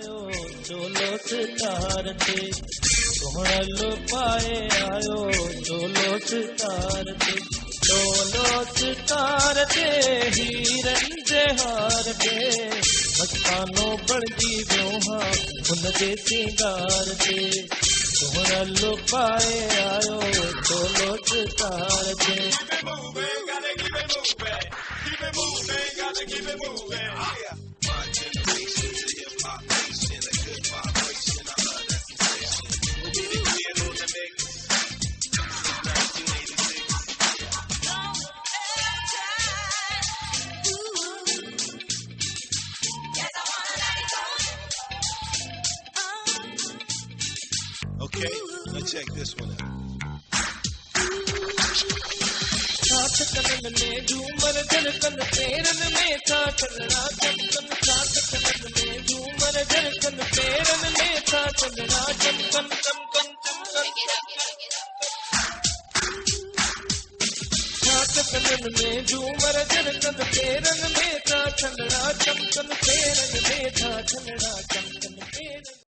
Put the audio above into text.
आयो चोलो सितार ते सोहणा लो पाए आयो चोलो सितार ते चोलो सितार ते हीरन जे हार ते मस्तानो बणजी वियो हां हुन जे सिंगार ते सोहणा लो पाए आयो चोलो सितार ते Keep it moving. My generation to hip hop nation, a good vibration. I love that sensation. We'll be the kid on the mix. 1986. Okay, let's check this one out. साथ कलन में झूमर धड़कन पेरन में था चलना चमकन साथ कलन में झूमर धड़कन पेरन में था चलना चमकन चमकन चमकन साथ कलन में झूमर धड़कन पेरन में था